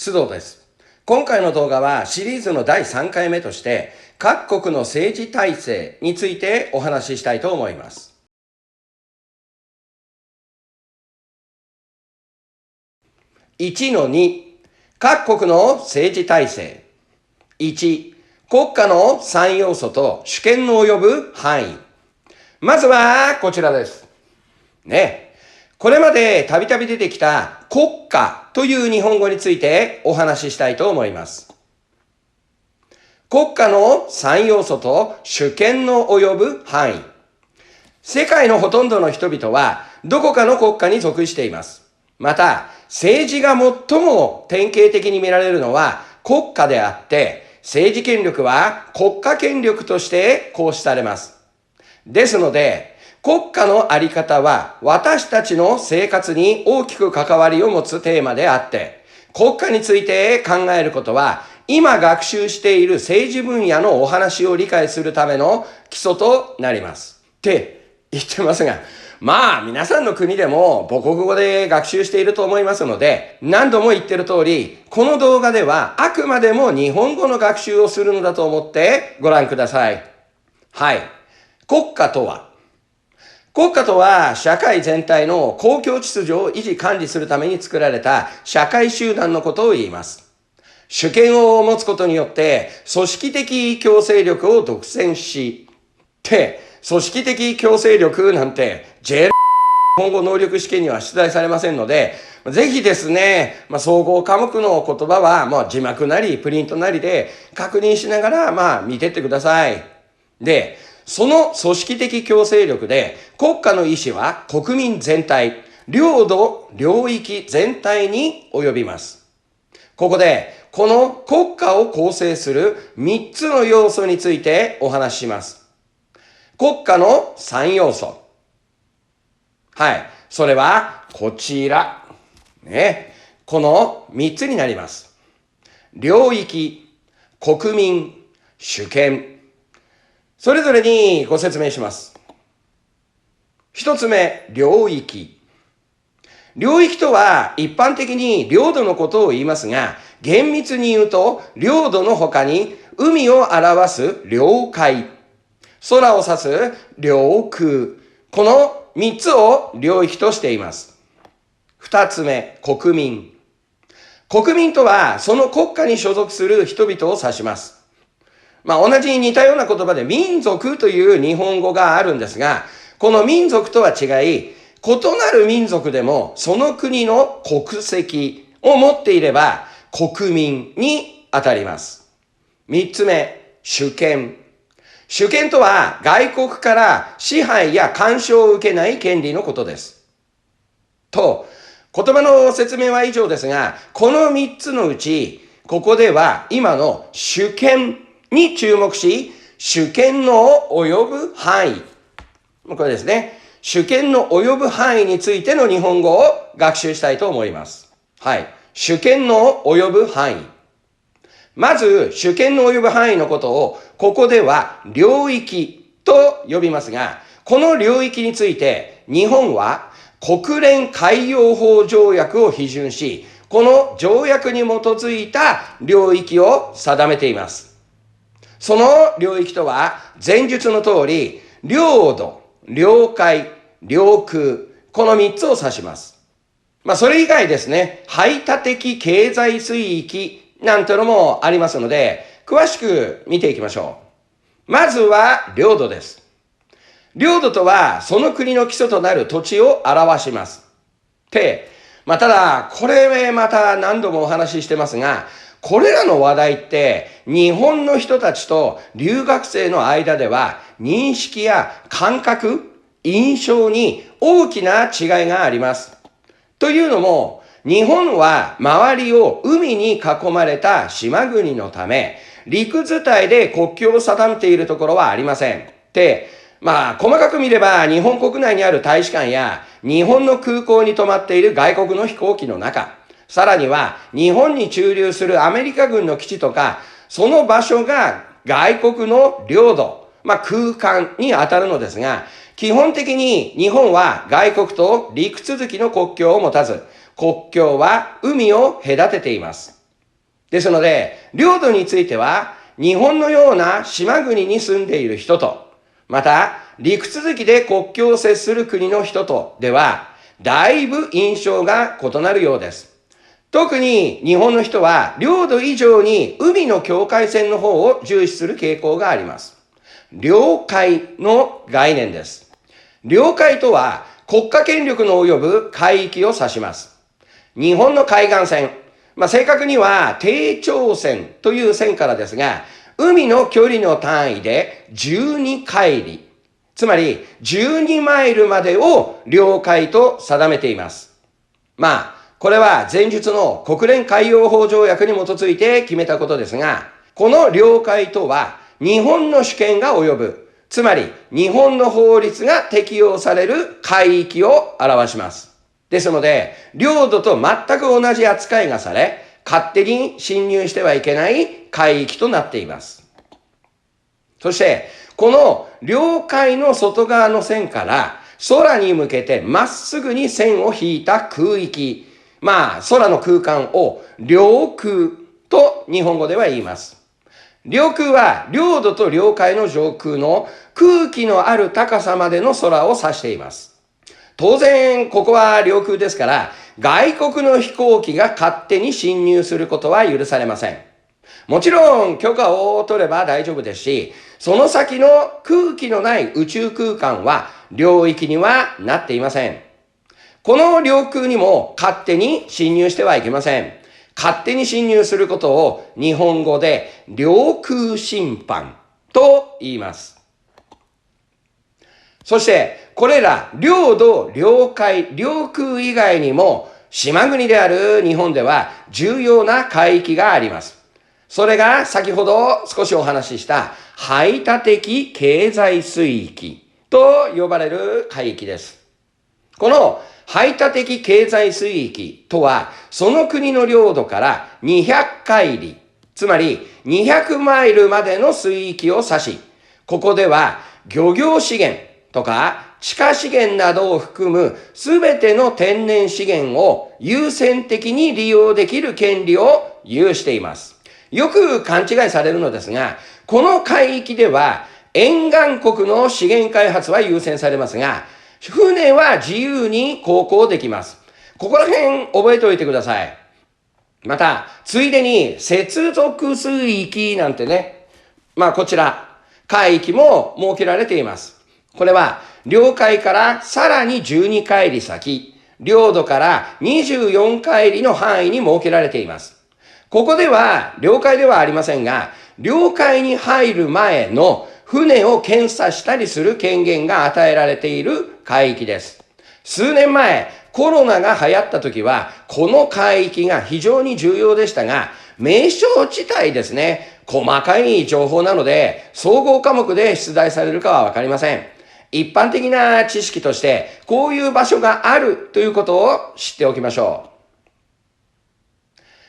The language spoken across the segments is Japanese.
須藤です。今回の動画はシリーズの第3回目として各国の政治体制についてお話ししたいと思います。1-2 各国の政治体制。1、国家の3要素と主権の及ぶ範囲。まずはこちらです。これまでたびたび出てきた国家という日本語についてお話ししたいと思います。国家の3要素と主権の及ぶ範囲。世界のほとんどの人々はどこかの国家に属しています。また、政治が最も典型的に見られるのは国家であって、政治権力は国家権力として行使されます。ですので、国家のあり方は私たちの生活に大きく関わりを持つテーマであって、国家について考えることは、今学習している政治分野のお話を理解するための基礎となります。って言ってますが、皆さんの国でも母国語で学習していると思いますので、何度も言ってる通り、この動画ではあくまでも日本語の学習をするのだと思ってご覧ください。はい。国家とは社会全体の公共秩序を維持管理するために作られた社会集団のことを言います。主権を持つことによって組織的強制力を独占し、組織的強制力なんて J 日本語能力試験には出題されませんので、ぜひですね、総合科目の言葉は字幕なりプリントなりで確認しながら見てってください。で、その組織的強制力で国家の意思は国民全体、領土、領域全体に及びます。ここでこの国家を構成する3つの要素についてお話しします。国家の3要素。それはこちら。この3つになります。領域、国民、主権。それぞれにご説明します。一つ目、領域。領域とは一般的に領土のことを言いますが、厳密に言うと領土の他に海を表す領海、空を指す領空、この3つを領域としています。二つ目、国民。国民とはその国家に所属する人々を指します。同じ似たような言葉で民族という日本語があるんですが、この民族とは違い、異なる民族でもその国の国籍を持っていれば国民に当たります。三つ目、主権。主権とは外国から支配や干渉を受けない権利のことです。言葉の説明は以上ですが、この3つのうち、ここでは今の主権に注目し、主権の及ぶ範囲。これですね。主権の及ぶ範囲についての日本語を学習したいと思います。主権の及ぶ範囲。まず、主権の及ぶ範囲のことを、ここでは領域と呼びますが、この領域について、日本は国連海洋法条約を批准し、この条約に基づいた領域を定めています。その領域とは、前述の通り、領土、領海、領空、この3つを指します。それ以外ですね、排他的経済水域なんてのもありますので、詳しく見ていきましょう。まずは領土です。領土とはその国の基礎となる土地を表します。ただ、これまた何度もお話ししてますが、これらの話題って日本の人たちと留学生の間では認識や感覚、印象に大きな違いがあります。というのも、日本は周りを海に囲まれた島国のため、陸伝いで国境を定めているところはありません。細かく見れば日本国内にある大使館や日本の空港に止まっている外国の飛行機の中、さらには日本に駐留するアメリカ軍の基地とか、その場所が外国の領土、空間に当たるのですが、基本的に日本は外国と陸続きの国境を持たず、国境は海を隔てています。ですので、領土については、日本のような島国に住んでいる人と、また、陸続きで国境を接する国の人とでは、だいぶ印象が異なるようです。特に日本の人は、領土以上に海の境界線の方を重視する傾向があります。領海の概念です。領海とは、国家権力の及ぶ海域を指します。日本の海岸線、正確には低潮線という線からですが、海の距離の単位で12海里、つまり12マイルまでを領海と定めています。これは前述の国連海洋法条約に基づいて決めたことですが、この領海とは日本の主権が及ぶ、つまり日本の法律が適用される海域を表します。ですので、領土と全く同じ扱いがされ、勝手に侵入してはいけない海域となっています。そして、この領海の外側の線から空に向けてまっすぐに線を引いた空域、空の空間を領空と日本語では言います。領空は領土と領海の上空の空気のある高さまでの空を指しています。当然、ここは領空ですから、外国の飛行機が勝手に侵入することは許されません。もちろん許可を取れば大丈夫ですし、その先の空気のない宇宙空間は領域にはなっていません。この領空にも勝手に侵入してはいけません。勝手に侵入することを日本語で領空侵犯と言います。そして、これら領土、領海、領空以外にも島国である日本では重要な海域があります。それが先ほど少しお話しした排他的経済水域と呼ばれる海域です。この排他的経済水域とは、その国の領土から200海里、つまり200マイルまでの水域を指し、ここでは漁業資源とか地下資源などを含むすべての天然資源を優先的に利用できる権利を有しています。よく勘違いされるのですが、この海域では沿岸国の資源開発は優先されますが、船は自由に航行できます。ここら辺覚えておいてください。また、ついでに接続水域なんてね、こちら、海域も設けられています。これは、領海からさらに12海里先、領土から24海里の範囲に設けられています。ここでは、領海ではありませんが、領海に入る前の船を検査したりする権限が与えられている海域です。数年前、コロナが流行った時は、この海域が非常に重要でしたが、名称地帯ですね、細かい情報なので、総合科目で出題されるかはわかりません。一般的な知識として、こういう場所があるということを知っておきましょ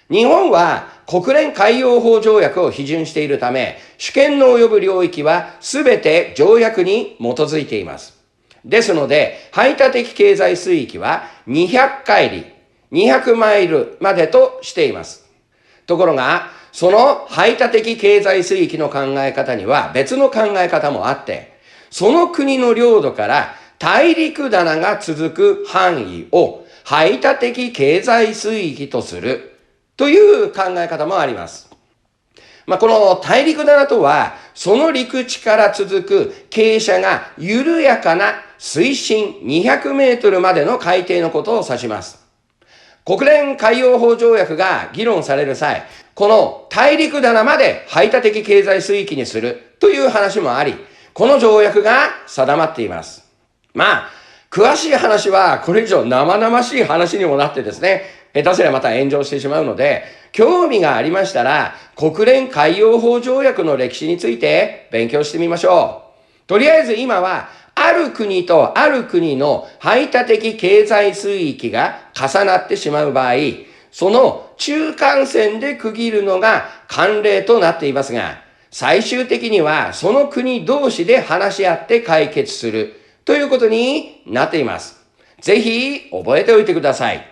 う。日本は国連海洋法条約を批准しているため、主権の及ぶ領域はすべて条約に基づいています。ですので、排他的経済水域は200海里、200マイルまでとしています。ところが、その排他的経済水域の考え方には別の考え方もあって、その国の領土から大陸棚が続く範囲を排他的経済水域とするという考え方もあります。この大陸棚とは、その陸地から続く傾斜が緩やかな水深200メートルまでの海底のことを指します。国連海洋法条約が議論される際、この大陸棚まで排他的経済水域にするという話もあり、この条約が定まっています。詳しい話はこれ以上生々しい話にもなってですね、下手すればまた炎上してしまうので、興味がありましたら、国連海洋法条約の歴史について勉強してみましょう。とりあえず今は、ある国とある国の排他的経済水域が重なってしまう場合、その中間線で区切るのが慣例となっていますが、最終的にはその国同士で話し合って解決するということになっています。ぜひ覚えておいてください。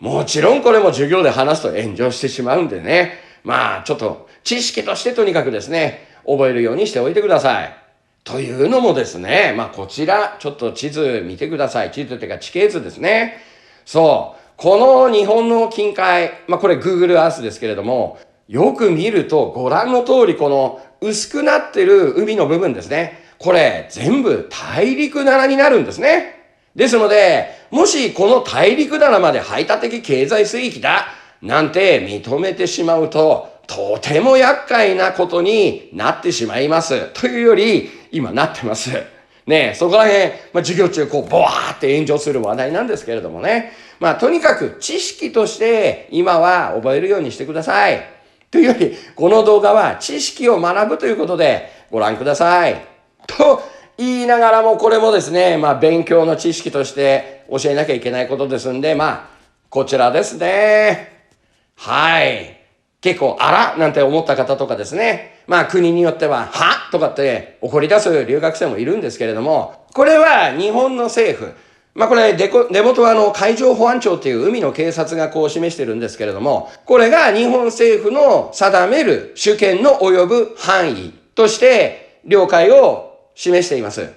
もちろんこれも授業で話すと炎上してしまうんでね。まあちょっと知識としてとにかくですね、覚えるようにしておいてください。というのもですね、まあこちらちょっと地図見てください。地図というか地形図ですね。そう。この日本の近海、まあこれ Google Earth ですけれども、よく見るとご覧の通りこの薄くなってる海の部分ですね。これ全部大陸棚になるんですね。ですので、もしこの大陸棚まで排他的経済水域だなんて認めてしまうと、とても厄介なことになってしまいます。というより、今なってます。ねそこら辺、授業中ボワーって炎上する話題なんですけれどもね。とにかく知識として今は覚えるようにしてください。というより、この動画は知識を学ぶということでご覧ください。と言いながらもこれもですね、勉強の知識として教えなきゃいけないことですんで、こちらですね。はい。結構、あらなんて思った方とかですね。国によっては、はとかって怒り出す留学生もいるんですけれども、これは日本の政府。これ、出元は海上保安庁っていう海の警察がこう示してるんですけれども、これが日本政府の定める主権の及ぶ範囲として了解を示しています。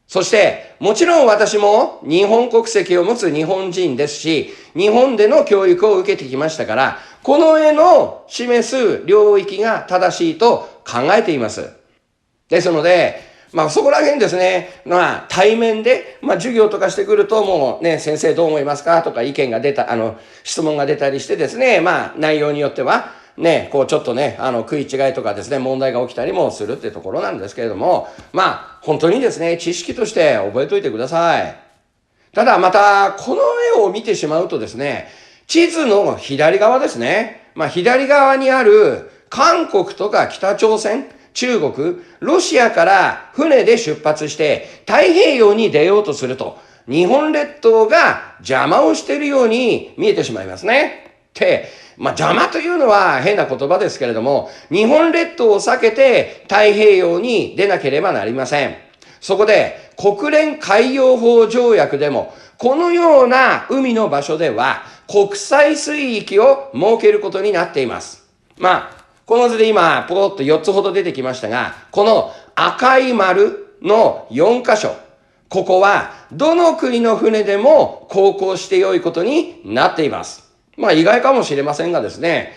そして、もちろん私も日本国籍を持つ日本人ですし、日本での教育を受けてきましたから、この絵の示す領域が正しいと考えています。ですので、そこら辺ですね、対面で、授業とかしてくると、もうね、先生どう思いますかとか意見が出た、質問が出たりしてですね、内容によっては、ね、ちょっとね、食い違いとかですね、問題が起きたりもするってところなんですけれども、本当にですね、知識として覚えておいてください。ただ、また、この絵を見てしまうとですね、地図の左側ですね、左側にある韓国とか北朝鮮、中国、ロシアから船で出発して太平洋に出ようとすると、日本列島が邪魔をしているように見えてしまいますね。で、邪魔というのは変な言葉ですけれども、日本列島を避けて太平洋に出なければなりません。そこで国連海洋法条約でも、このような海の場所では国際水域を設けることになっています。この図で今、ポロッと4つほど出てきましたが、この赤い丸の4箇所、ここはどの国の船でも航行してよいことになっています。意外かもしれませんがですね、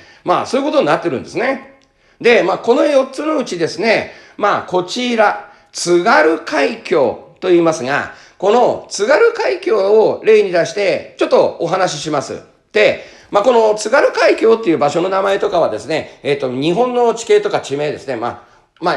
そういうことになってるんですね。で、この4つのうちですね、こちら、津軽海峡と言いますが、この津軽海峡を例に出して、ちょっとお話しします。で、この津軽海峡っていう場所の名前とかはですね、日本の地形とか地名ですね、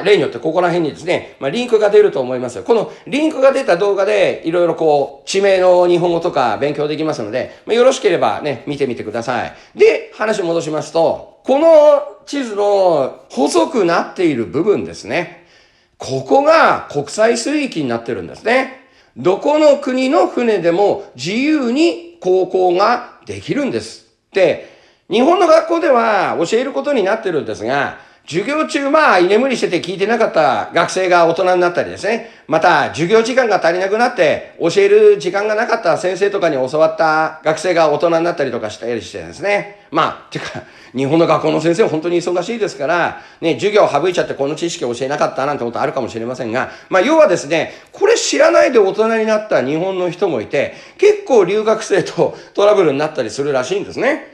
例によってここら辺にですね、リンクが出ると思いますよ。このリンクが出た動画でいろいろ地名の日本語とか勉強できますので、よろしければね、見てみてください。で、話戻しますと、この地図の細くなっている部分ですね。ここが国際水域になってるんですね。どこの国の船でも自由に航行ができるんです。で、日本の学校では教えることになってるんですが、授業中居眠りしてて聞いてなかった学生が大人になったりですね。また授業時間が足りなくなって教える時間がなかった先生とかに教わった学生が大人になったりとかしたりしてですね。てか、日本の学校の先生は本当に忙しいですから、ね、授業を省いちゃってこの知識を教えなかったなんてことあるかもしれませんが、要はですね、これ知らないで大人になった日本の人もいて、結構留学生とトラブルになったりするらしいんですね。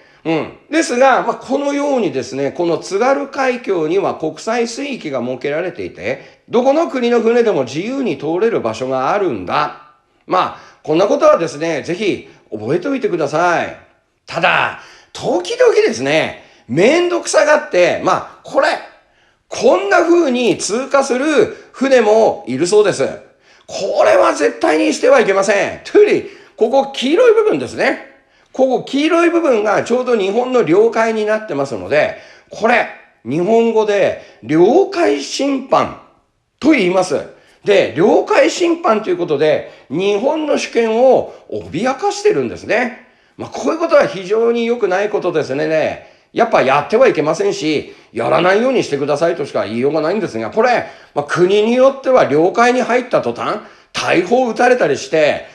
ですが、このようにですね、この津軽海峡には国際水域が設けられていて、どこの国の船でも自由に通れる場所があるんだ。こんなことはですね、ぜひ覚えておいてください。ただ、時々ですね、めんどくさがって、こんな風に通過する船もいるそうです。これは絶対にしてはいけません。というより、ここ黄色い部分ですね。ここ黄色い部分がちょうど日本の領海になってますので、これ、日本語で領海侵犯と言います。で、領海侵犯ということで、日本の主権を脅かしてるんですね。こういうことは非常に良くないことですね。やっぱやってはいけませんし、やらないようにしてくださいとしか言いようがないんですが、これ、国によっては領海に入った途端、大砲撃たれたりして、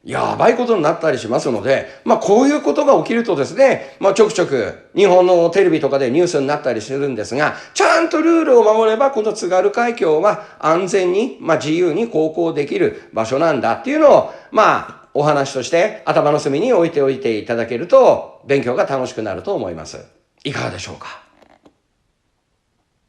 やばいことになったりしますので、こういうことが起きるとですね、ちょくちょく日本のテレビとかでニュースになったりするんですが、ちゃんとルールを守れば、この津軽海峡は安全に、自由に航行できる場所なんだっていうのを、お話として頭の隅に置いておいていただけると、勉強が楽しくなると思います。いかがでしょうか。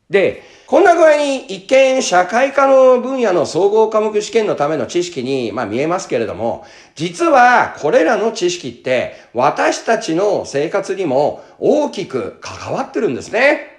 で、こんな具合に一見社会科の分野の総合科目試験のための知識に見えますけれども、実はこれらの知識って私たちの生活にも大きく関わってるんですね。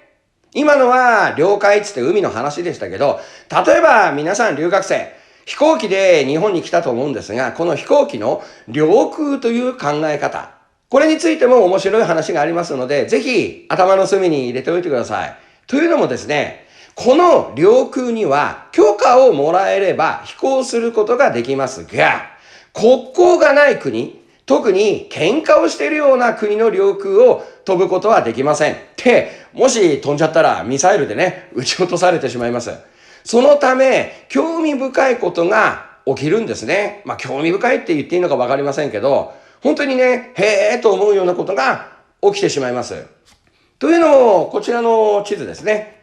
今のは領海つって海の話でしたけど、例えば皆さん留学生、飛行機で日本に来たと思うんですが、この飛行機の領空という考え方、これについても面白い話がありますので、ぜひ頭の隅に入れておいてください。というのもですね、この領空には許可をもらえれば飛行することができますが、国交がない国、特に喧嘩をしているような国の領空を飛ぶことはできません。で、もし飛んじゃったらミサイルでね、撃ち落とされてしまいます。そのため、興味深いことが起きるんですね。興味深いって言っていいのかわかりませんけど、本当にね、へーと思うようなことが起きてしまいます。というのも、こちらの地図ですね。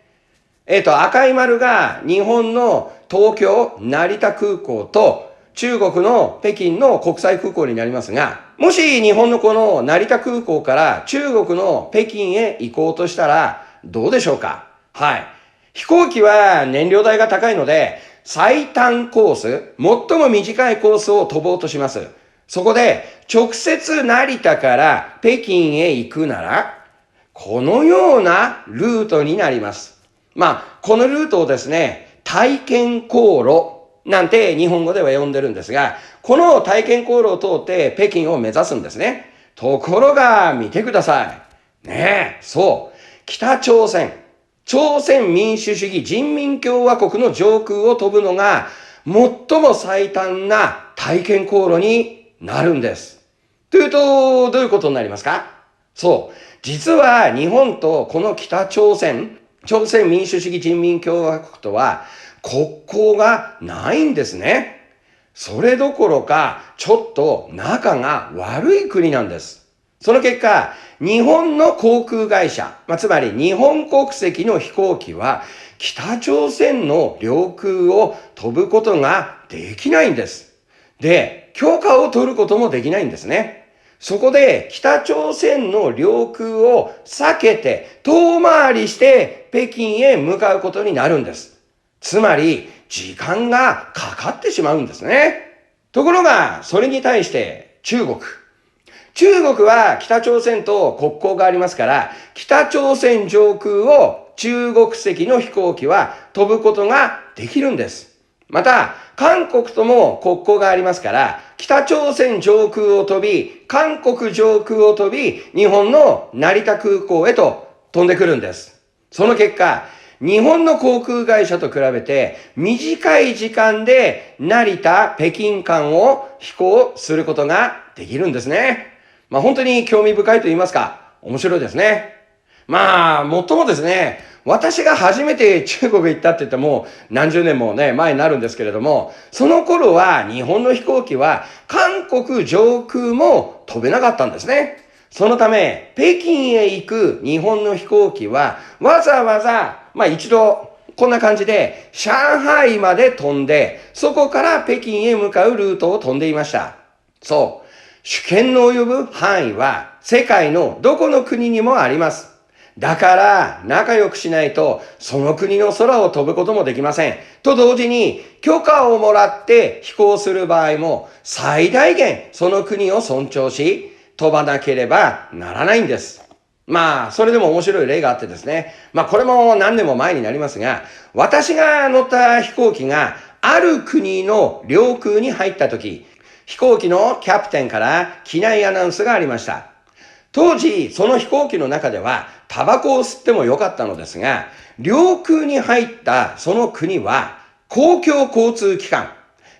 赤い丸が日本の東京、成田空港と中国の北京の国際空港になりますが、もし日本のこの成田空港から中国の北京へ行こうとしたらどうでしょうか。はい。飛行機は燃料代が高いので、最短コース、最も短いコースを飛ぼうとします。そこで直接成田から北京へ行くなら、このようなルートになります。このルートをですね、体験航路なんて日本語では呼んでるんですが、この体験航路を通って北京を目指すんですね。ところが見てください。ねえ、そう。北朝鮮民主主義人民共和国の上空を飛ぶのが最も最短な体験航路になるんです。というと、どういうことになりますか？そう。実は日本とこの北朝鮮民主主義人民共和国とは国交がないんですね。それどころか、ちょっと仲が悪い国なんです。その結果、日本の航空会社、つまり日本国籍の飛行機は、北朝鮮の領空を飛ぶことができないんです。で、許可を取ることもできないんですね。そこで北朝鮮の領空を避けて遠回りして北京へ向かうことになるんです。つまり時間がかかってしまうんですね。ところがそれに対して中国は北朝鮮と国交がありますから、北朝鮮上空を中国籍の飛行機は飛ぶことができるんです。また、韓国とも国交がありますから、北朝鮮上空を飛び、韓国上空を飛び、日本の成田空港へと飛んでくるんです。その結果、日本の航空会社と比べて短い時間で成田、北京間を飛行することができるんですね。本当に興味深いと言いますか、面白いですね。もっともですね、私が初めて中国行ったって言っても何十年もね、前になるんですけれども、その頃は日本の飛行機は韓国上空も飛べなかったんですね。そのため、北京へ行く日本の飛行機はわざわざ、一度こんな感じで上海まで飛んで、そこから北京へ向かうルートを飛んでいました。そう。主権の及ぶ範囲は世界のどこの国にもあります。だから仲良くしないとその国の空を飛ぶこともできません。と同時に許可をもらって飛行する場合も最大限その国を尊重し飛ばなければならないんです。それでも面白い例があってですね。これも何年も前になりますが、私が乗った飛行機がある国の領空に入った時、飛行機のキャプテンから機内アナウンスがありました。当時、その飛行機の中では、タバコを吸ってもよかったのですが、領空に入ったその国は、公共交通機関、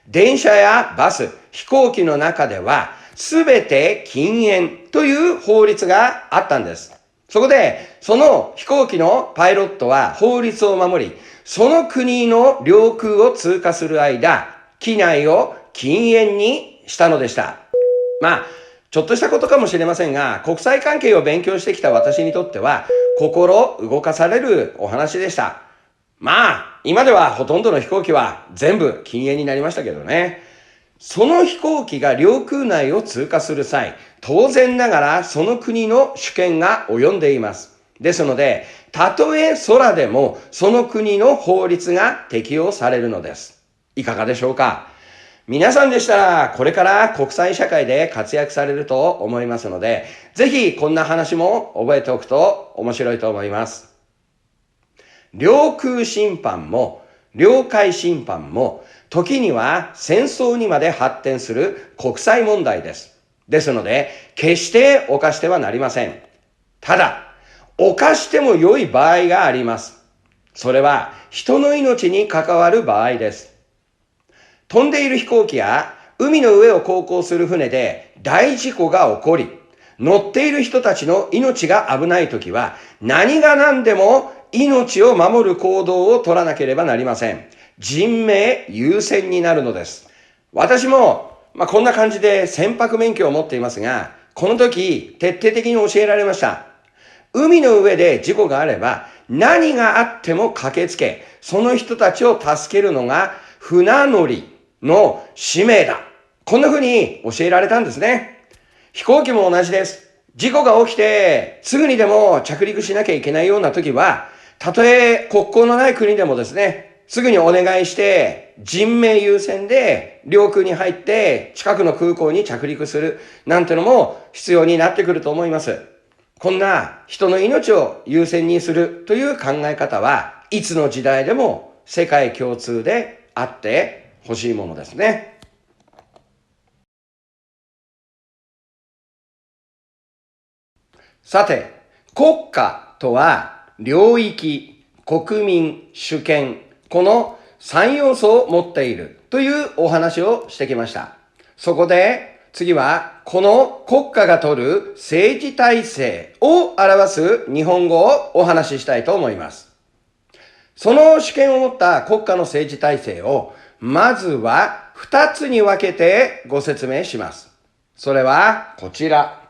電車やバス、飛行機の中では、すべて禁煙という法律があったんです。そこで、その飛行機のパイロットは法律を守り、その国の領空を通過する間、機内を禁煙にしたのでした。ちょっとしたことかもしれませんが、国際関係を勉強してきた私にとっては、心動かされるお話でした。今ではほとんどの飛行機は全部禁煙になりましたけどね。その飛行機が領空内を通過する際、当然ながらその国の主権が及んでいます。ですので、たとえ空でもその国の法律が適用されるのです。いかがでしょうか？皆さんでしたらこれから国際社会で活躍されると思いますので、ぜひこんな話も覚えておくと面白いと思います。領空侵犯も領海侵犯も時には戦争にまで発展する国際問題です。ですので、決して犯してはなりません。ただ、犯しても良い場合があります。それは人の命に関わる場合です。飛んでいる飛行機や海の上を航行する船で大事故が起こり、乗っている人たちの命が危ないときは、何が何でも命を守る行動を取らなければなりません。人命優先になるのです。私も、こんな感じで船舶免許を持っていますが、この時徹底的に教えられました。海の上で事故があれば、何があっても駆けつけ、その人たちを助けるのが船乗りの使命だ。こんな風に教えられたんですね。飛行機も同じです。事故が起きて、すぐにでも着陸しなきゃいけないような時は、たとえ国交のない国でもですね、すぐにお願いして、人命優先で領空に入って近くの空港に着陸するなんてのも必要になってくると思います。こんな人の命を優先にするという考え方はいつの時代でも世界共通であってほしいものですね。さて、国家とは領域、国民、主権、この3要素を持っているというお話をしてきました。そこで次はこの国家が取る政治体制を表す日本語をお話ししたいと思います。その主権を持った国家の政治体制をまずは2つに分けてご説明します。それはこちら。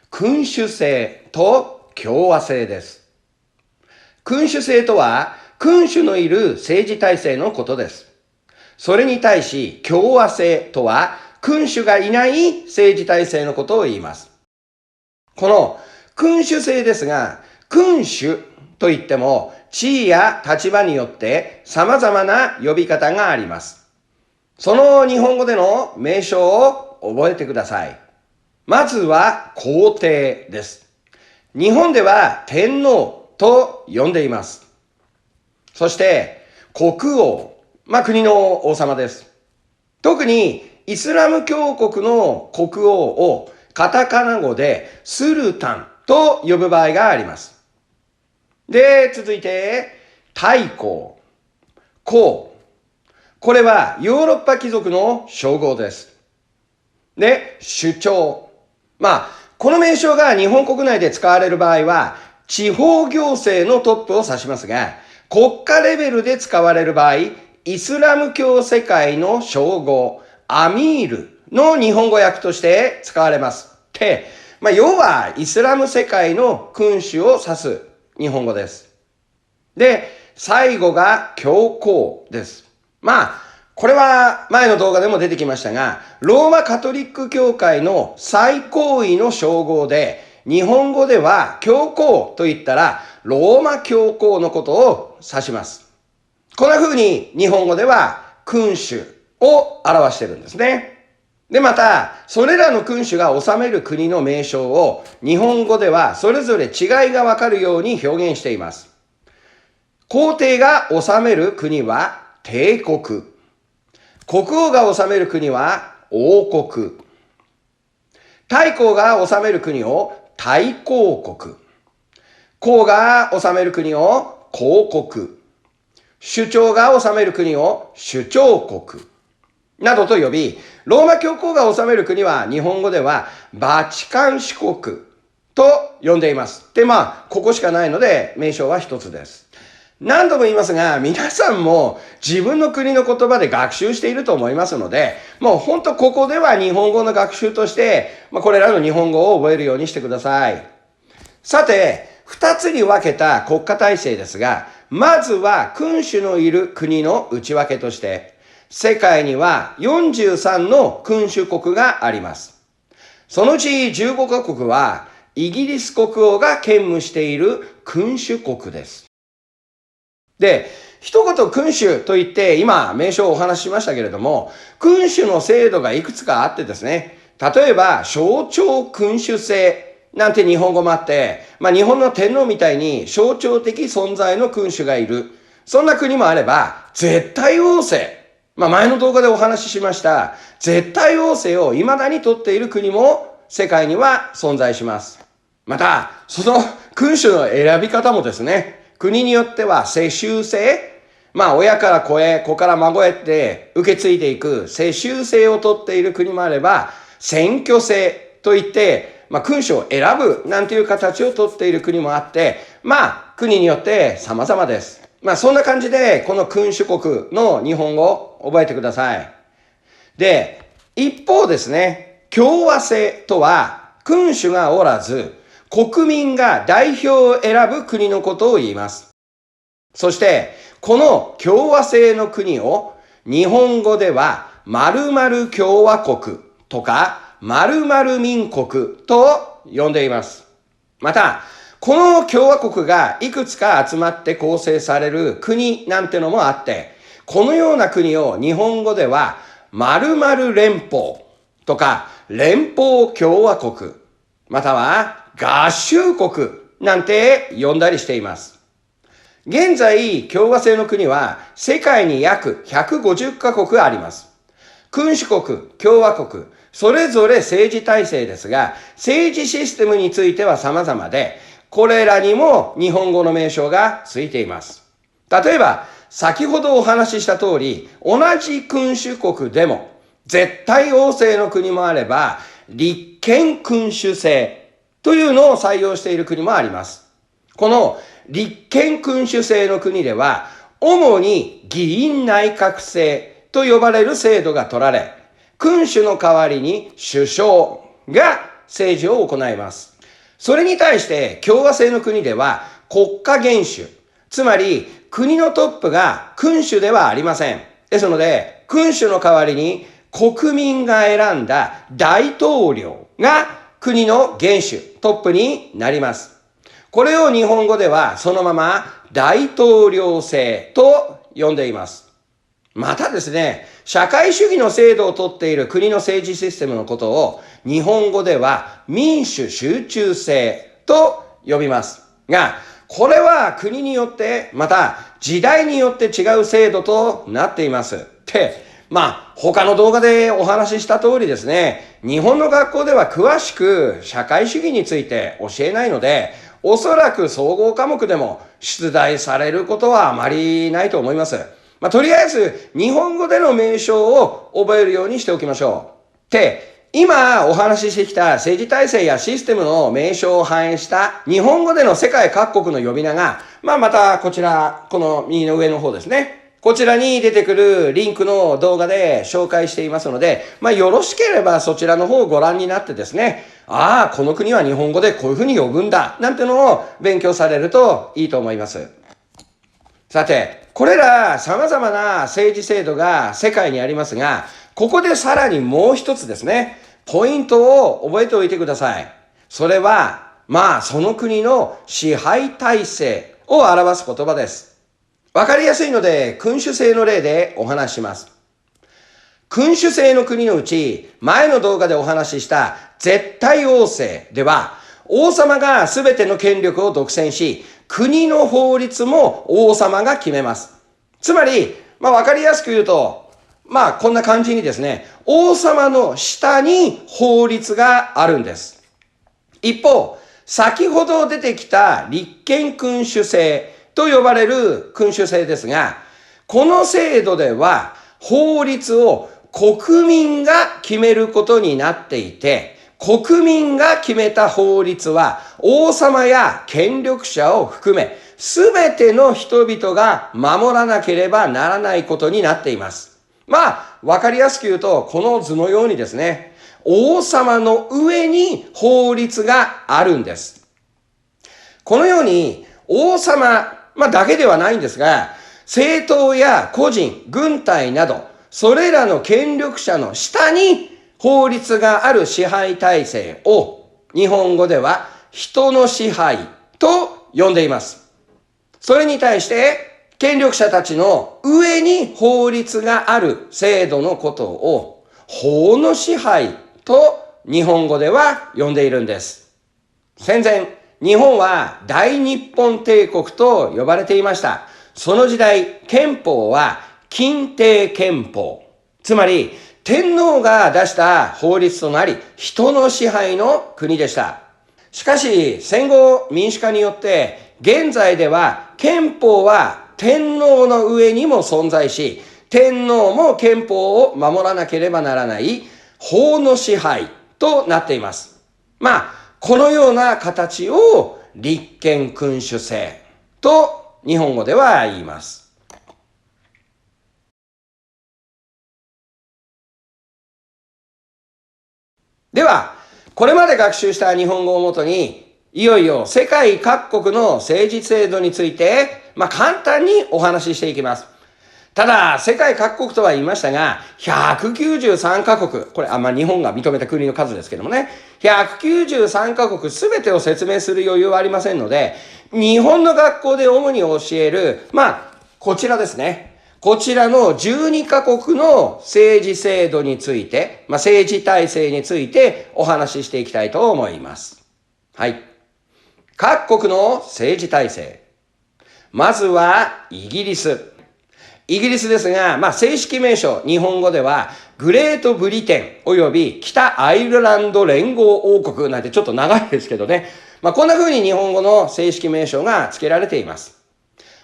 君主制と共和制です。君主制とは君主のいる政治体制のことです。それに対し共和制とは君主がいない政治体制のことを言います。この君主制ですが、君主といっても地位や立場によって様々な呼び方があります。その日本語での名称を覚えてください。まずは皇帝です。日本では天皇と呼んでいます。そして国王、国の王様です。特にイスラム教国の国王をカタカナ語でスルタンと呼ぶ場合があります。で、続いて太后、公。これはヨーロッパ貴族の称号です。で、首長。この名称が日本国内で使われる場合は、地方行政のトップを指しますが、国家レベルで使われる場合、イスラム教世界の称号、アミールの日本語訳として使われます。要はイスラム世界の君主を指す日本語です。で、最後が教皇です。これは前の動画でも出てきましたが、ローマカトリック教会の最高位の称号で、日本語では教皇と言ったら、ローマ教皇のことを指します。こんな風に日本語では君主を表しているんですね。で、また、それらの君主が治める国の名称を日本語ではそれぞれ違いがわかるように表現しています。皇帝が治める国は帝国。国王が治める国は王国。太后が治める国を太公国。公が治める国を公国。首長が治める国を首長国。などと呼び、ローマ教皇が治める国は日本語ではバチカン市国と呼んでいます。で、ここしかないので名称は一つです。何度も言いますが、皆さんも自分の国の言葉で学習していると思いますので、もう本当ここでは日本語の学習として、これらの日本語を覚えるようにしてください。さて、二つに分けた国家体制ですが、まずは君主のいる国の内訳として、世界には43の君主国があります。そのうち15カ国は、イギリス国王が兼務している君主国です。で、一言君主と言って今名称をお話ししましたけれども、君主の制度がいくつかあってですね、例えば象徴君主制なんて日本語もあって、日本の天皇みたいに象徴的存在の君主がいる。そんな国もあれば、絶対王政。前の動画でお話ししました、絶対王政を未だにとっている国も世界には存在します。また、その君主の選び方もですね、国によっては世襲制、親から子へ、子から孫へって受け継いでいく世襲制をとっている国もあれば、選挙制といって、君主を選ぶなんていう形をとっている国もあって、国によって様々です。そんな感じで、この君主国の日本語を覚えてください。で、一方ですね、共和制とは、君主がおらず、国民が代表を選ぶ国のことを言います。そして、この共和制の国を日本語では〇〇共和国とか〇〇民国と呼んでいます。また、この共和国がいくつか集まって構成される国なんてのもあって、このような国を日本語では〇〇連邦とか連邦共和国、または合衆国なんて呼んだりしています。現在、共和制の国は世界に約150カ国あります。君主国、共和国、それぞれ政治体制ですが、政治システムについては様々で、これらにも日本語の名称がついています。例えば、先ほどお話しした通り、同じ君主国でも、絶対王政の国もあれば、立憲君主制というのを採用している国もあります。この立憲君主制の国では、主に議院内閣制と呼ばれる制度が取られ、君主の代わりに首相が政治を行います。それに対して共和制の国では国家元首、つまり国のトップが君主ではありません。ですので、君主の代わりに国民が選んだ大統領が国の元首、トップになります。これを日本語ではそのまま大統領制と呼んでいます。またですね、社会主義の制度をとっている国の政治システムのことを日本語では民主集中制と呼びますが、これは国によってまた時代によって違う制度となっています。他の動画でお話しした通りですね、日本の学校では詳しく社会主義について教えないので、おそらく総合科目でも出題されることはあまりないと思います。とりあえず日本語での名称を覚えるようにしておきましょう。で、今お話ししてきた政治体制やシステムの名称を反映した日本語での世界各国の呼び名が、またこちら、この右の上の方ですね。こちらに出てくるリンクの動画で紹介していますので、よろしければそちらの方をご覧になってですね、この国は日本語でこういうふうに呼ぶんだ、なんてのを勉強されるといいと思います。さて、これら様々な政治制度が世界にありますが、ここでさらにもう一つですね、ポイントを覚えておいてください。それは、その国の支配体制を表す言葉です。わかりやすいので、君主制の例でお話しします。君主制の国のうち、前の動画でお話しした絶対王政では、王様が全ての権力を独占し、国の法律も王様が決めます。つまり、わかりやすく言うと、こんな感じにですね、王様の下に法律があるんです。一方、先ほど出てきた立憲君主制と呼ばれる君主制ですが、この制度では法律を国民が決めることになっていて、国民が決めた法律は王様や権力者を含めすべての人々が守らなければならないことになっています。わかりやすく言うと、この図のようにですね、王様の上に法律があるんです。このように、王様、だけではないんですが、政党や個人、軍隊など、それらの権力者の下に法律がある支配体制を、日本語では人の支配と呼んでいます。それに対して、権力者たちの上に法律がある制度のことを、法の支配と日本語では呼んでいるんです。戦前、日本は大日本帝国と呼ばれていました。その時代、憲法は欽定憲法。つまり、天皇が出した法律となり、人の支配の国でした。しかし、戦後民主化によって、現在では憲法は天皇の上にも存在し、天皇も憲法を守らなければならない法の支配となっています。このような形を立憲君主制と日本語では言います。では、これまで学習した日本語をもとに、いよいよ世界各国の政治制度について、簡単にお話ししていきます。ただ、世界各国とは言いましたが、193カ国、これ、日本が認めた国の数ですけどもね、193カ国すべてを説明する余裕はありませんので、日本の学校で主に教える、こちらですね。こちらの12カ国の政治制度について、政治体制についてお話ししていきたいと思います。はい。各国の政治体制。まずは、イギリス。イギリスですが、正式名称、日本語では、グレートブリテン及び北アイルランド連合王国なんてちょっと長いですけどね。こんな風に日本語の正式名称が付けられています。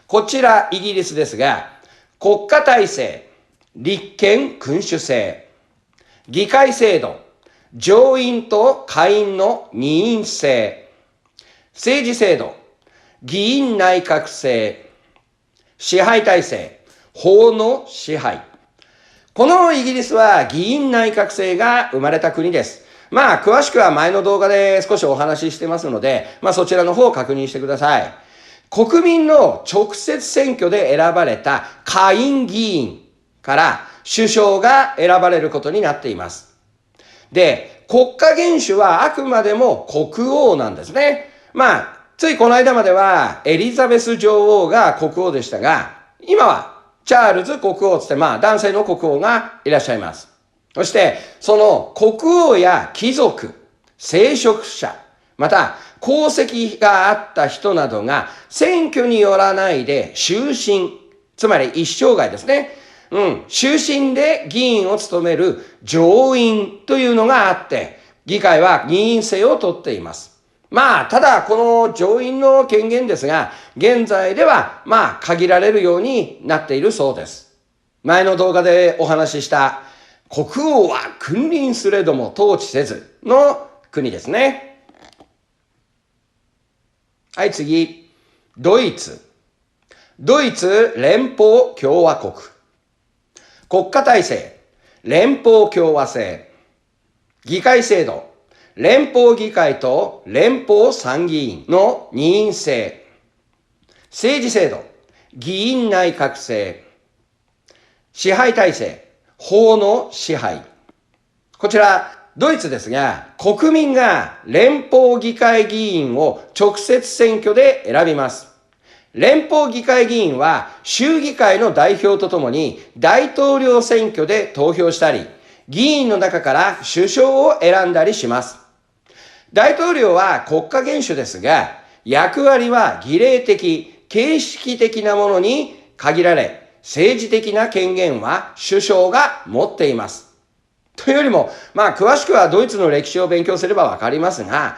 こちら、イギリスですが、国家体制、立憲君主制、議会制度、上院と下院の二院制、政治制度、議員内閣制、支配体制、法の支配。このイギリスは議員内閣制が生まれた国です。詳しくは前の動画で少しお話ししてますので、そちらの方を確認してください。国民の直接選挙で選ばれた下院議員から首相が選ばれることになっています。で、国家元首はあくまでも国王なんですね。ついこの間まではエリザベス女王が国王でしたが、今はチャールズ国王つって男性の国王がいらっしゃいます。そしてその国王や貴族、聖職者、また功績があった人などが選挙によらないで終身、つまり一生涯ですね。終身で議員を務める上院というのがあって、議会は議員制をとっています。ただこの上院の権限ですが、現在では限られるようになっているそうです。前の動画でお話しした国王は君臨すれども統治せずの国ですね。はい、次。ドイツ。ドイツ連邦共和国。国家体制。連邦共和制。議会制度。連邦議会と連邦参議院の二院制。政治制度。議員内閣制。支配体制。法の支配。こちら、ドイツですが、国民が連邦議会議員を直接選挙で選びます。連邦議会議員は州議会の代表とともに大統領選挙で投票したり、議員の中から首相を選んだりします。大統領は国家元首ですが、役割は儀礼的、形式的なものに限られ、政治的な権限は首相が持っています。というよりも、詳しくはドイツの歴史を勉強すればわかりますが、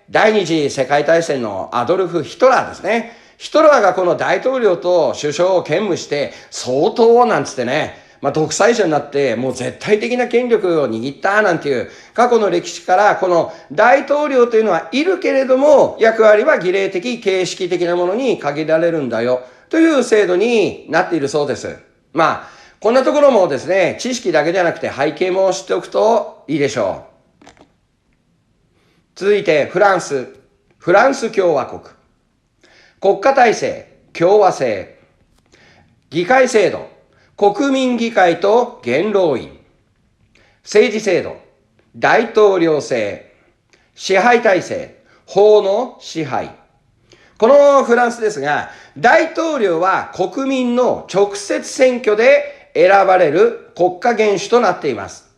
第二次世界大戦のアドルフ・ヒトラーですね。ヒトラーがこの大統領と首相を兼務して、相当なんつってね、独裁者になってもう絶対的な権力を握ったなんていう過去の歴史から、この大統領というのはいるけれども、役割は儀礼的、形式的なものに限られるんだよという制度になっているそうです。こんなところもですね、知識だけじゃなくて背景も知っておくといいでしょう。続いてフランス共和国。国家体制、共和制。議会制度、国民議会と元老院。政治制度、大統領制。支配体制、法の支配。このフランスですが、大統領は国民の直接選挙で選ばれる国家元首となっています。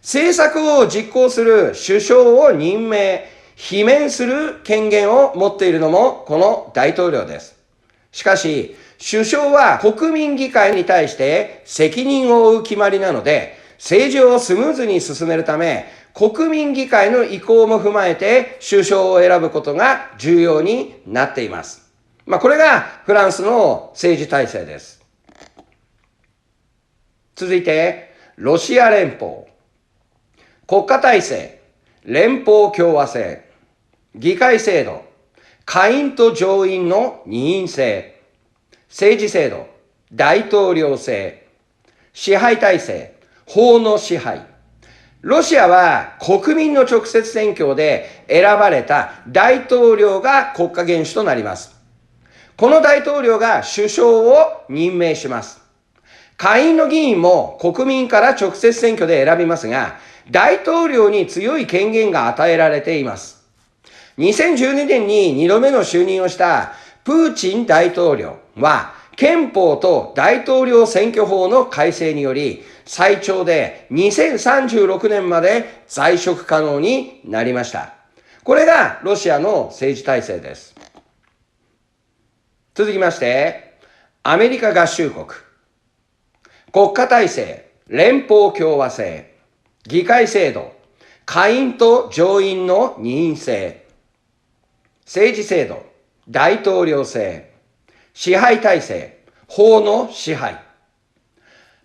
政策を実行する首相を任命、罷免する権限を持っているのもこの大統領です。しかし、首相は国民議会に対して責任を負う決まりなので、政治をスムーズに進めるため、国民議会の意向も踏まえて首相を選ぶことが重要になっています。これがフランスの政治体制です。続いて、ロシア連邦。国家体制、連邦共和制。議会制度、下院と上院の二院制。政治制度、大統領制。支配体制、法の支配。ロシアは国民の直接選挙で選ばれた大統領が国家元首となります。この大統領が首相を任命します。下院の議員も国民から直接選挙で選びますが、大統領に強い権限が与えられています。2012年に2度目の就任をしたプーチン大統領は、憲法と大統領選挙法の改正により、最長で2036年まで在職可能になりました。これがロシアの政治体制です。続きまして、アメリカ合衆国。国家体制、連邦共和制。議会制度、下院と上院の二院制。政治制度、大統領制。支配体制、法の支配。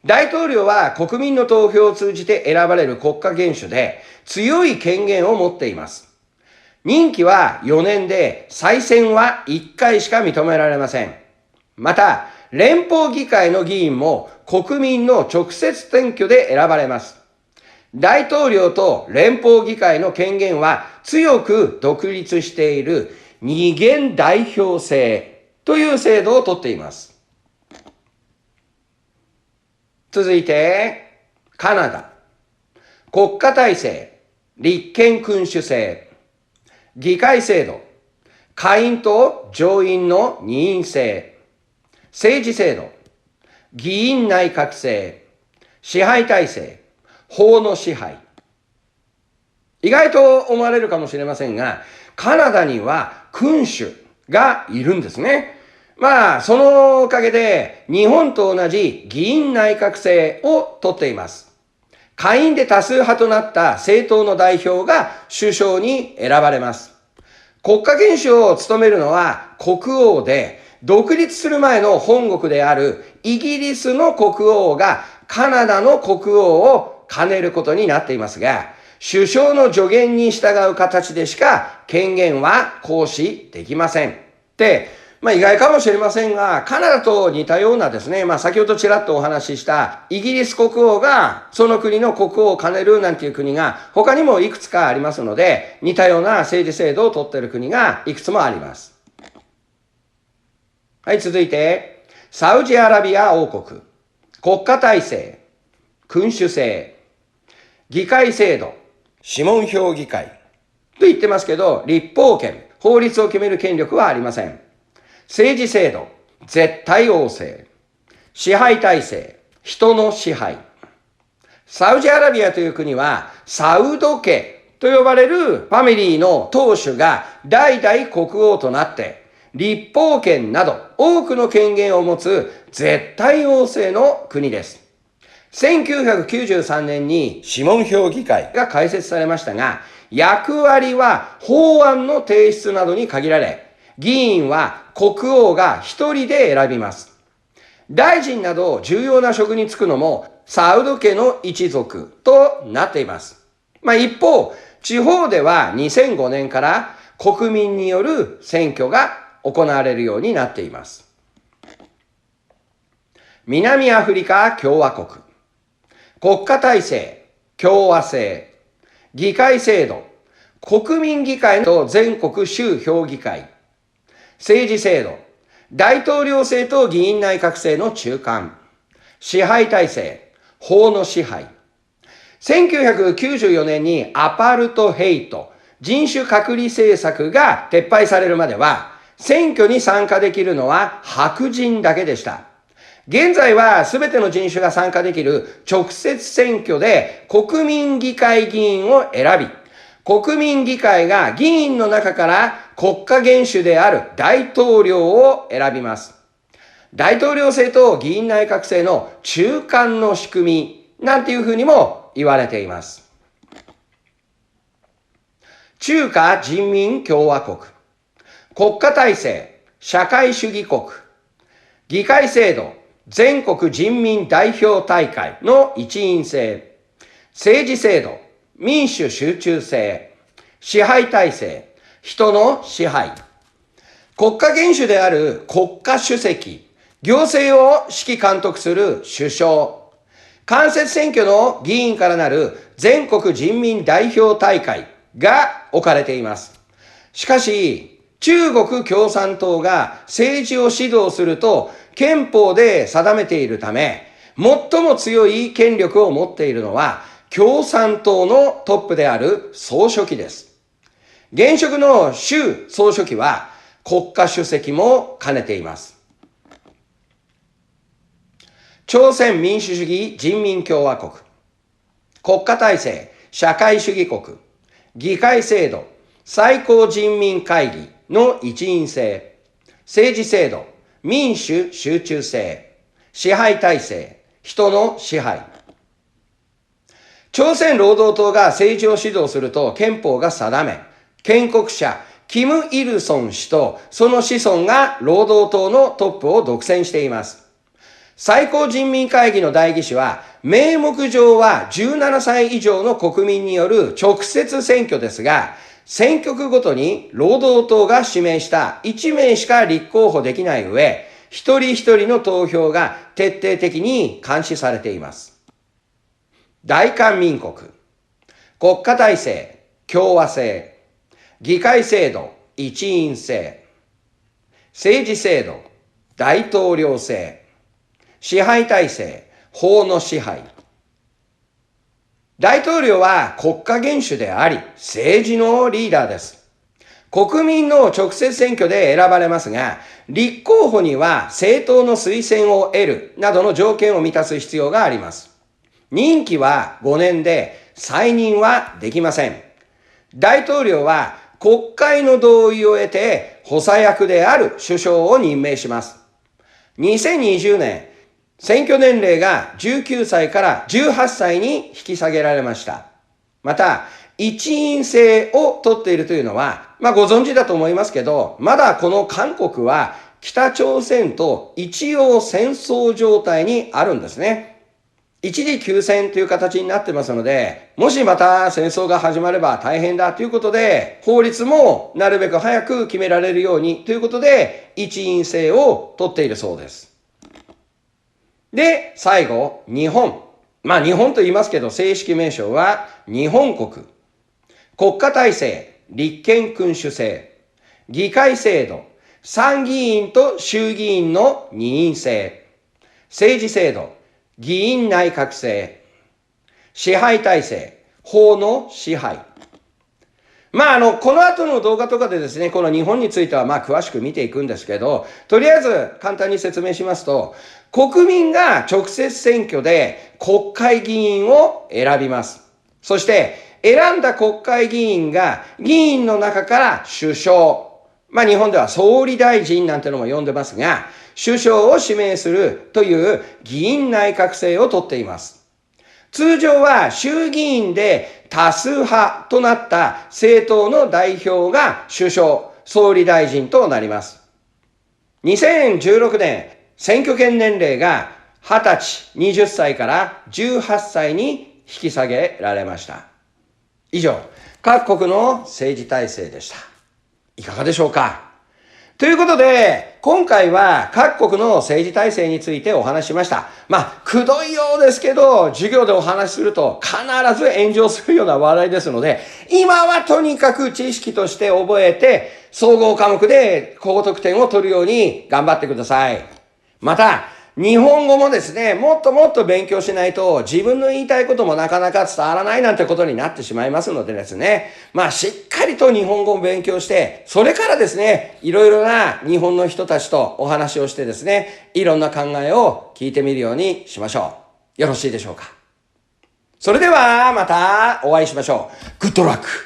大統領は国民の投票を通じて選ばれる国家元首で強い権限を持っています。任期は4年で再選は1回しか認められません。また、連邦議会の議員も国民の直接選挙で選ばれます。大統領と連邦議会の権限は強く独立している二元代表制という制度をとっています。続いて、カナダ。国家体制、立憲君主制。議会制度、下院と上院の二院制。政治制度、議院内閣制。支配体制、法の支配。意外と思われるかもしれませんが、カナダには君主がいるんですね。そのおかげで日本と同じ議院内閣制をとっています。下院で多数派となった政党の代表が首相に選ばれます。国家元首を務めるのは国王で、独立する前の本国であるイギリスの国王がカナダの国王を兼ねることになっていますが、首相の助言に従う形でしか権限は行使できません。意外かもしれませんが、カナダと似たようなですね、先ほどちらっとお話ししたイギリス国王がその国の国王を兼ねるなんていう国が他にもいくつかありますので、似たような政治制度をとっている国がいくつもあります。はい、続いて、サウジアラビア王国。国家体制、君主制。議会制度、諮問評議会。と言ってますけど、立法権、法律を決める権力はありません。政治制度、絶対王政。支配体制、人の支配。サウジアラビアという国は、サウド家と呼ばれるファミリーの当主が代々国王となって、立法権など多くの権限を持つ絶対王政の国です。1993年に諮問評議会が開設されましたが、役割は法案の提出などに限られ、議員は国王が一人で選びます。大臣など重要な職に就くのもサウド家の一族となっています。一方、地方では2005年から国民による選挙が行われるようになっています。南アフリカ共和国。国家体制、共和制。議会制度、国民議会と全国州評議会。政治制度、大統領制と議員内閣制の中間。支配体制、法の支配。1994年にアパルトヘイト、人種隔離政策が撤廃されるまでは、選挙に参加できるのは白人だけでした。現在は全ての人種が参加できる直接選挙で国民議会議員を選び、国民議会が議員の中から国家元首である大統領を選びます。大統領制と議員内閣制の中間の仕組みなんていうふうにも言われています。中華人民共和国。国家体制、社会主義国。議会制度、全国人民代表大会の一員制。政治制度、民主集中制。支配体制、人の支配。国家元首である国家主席、行政を指揮監督する首相。間接選挙の議員からなる全国人民代表大会が置かれています。しかし、中国共産党が政治を指導すると憲法で定めているため、最も強い権力を持っているのは共産党のトップである総書記です。現職の習総書記は国家主席も兼ねています。朝鮮民主主義人民共和国。国家体制、社会主義国。議会制度、最高人民会議の一員制。政治制度、民主集中制。支配体制、人の支配。朝鮮労働党が政治を指導すると憲法が定め、建国者、キム・イルソン氏とその子孫が労働党のトップを独占しています。最高人民会議の代議士は、名目上は17歳以上の国民による直接選挙ですが、選挙区ごとに労働党が指名した1名しか立候補できない上、一人一人の投票が徹底的に監視されています。大韓民国。国家体制、共和制。議会制度、一員制。政治制度、大統領制。支配体制、法の支配。大統領は国家元首であり、政治のリーダーです。国民の直接選挙で選ばれますが、立候補には政党の推薦を得るなどの条件を満たす必要があります。任期は5年で再任はできません。大統領は国会の同意を得て補佐役である首相を任命します。2020年、選挙年齢が19歳から18歳に引き下げられました。また、一員制を取っているというのは、ご存知だと思いますけど、まだこの韓国は北朝鮮と一応戦争状態にあるんですね。一時休戦という形になってますので、もしまた戦争が始まれば大変だということで、法律もなるべく早く決められるようにということで、一員制を取っているそうです。で、最後、日本。日本と言いますけど、正式名称は日本国。国家体制、立憲君主制。議会制度、参議院と衆議院の二院制。政治制度、議員内閣制。支配体制、法の支配。この後の動画とかでですね、この日本については詳しく見ていくんですけど、とりあえず簡単に説明しますと、国民が直接選挙で国会議員を選びます。そして選んだ国会議員が議員の中から首相、日本では総理大臣なんてのも呼んでますが、首相を指名するという議員内閣制をとっています。通常は衆議院で多数派となった政党の代表が首相、総理大臣となります。2016年、選挙権年齢が20歳、20歳から18歳に引き下げられました。以上、各国の政治体制でした。いかがでしょうか？ということで、今回は各国の政治体制についてお話ししました。くどいようですけど、授業でお話しすると必ず炎上するような話題ですので、今はとにかく知識として覚えて、総合科目で高得点を取るように頑張ってください。また、日本語もですね、もっともっと勉強しないと自分の言いたいこともなかなか伝わらないなんてことになってしまいますのでですね、しっかりと日本語を勉強して、それからですね、いろいろな日本の人たちとお話をしてですね、いろんな考えを聞いてみるようにしましょう。よろしいでしょうか。それではまたお会いしましょう。グッドラック。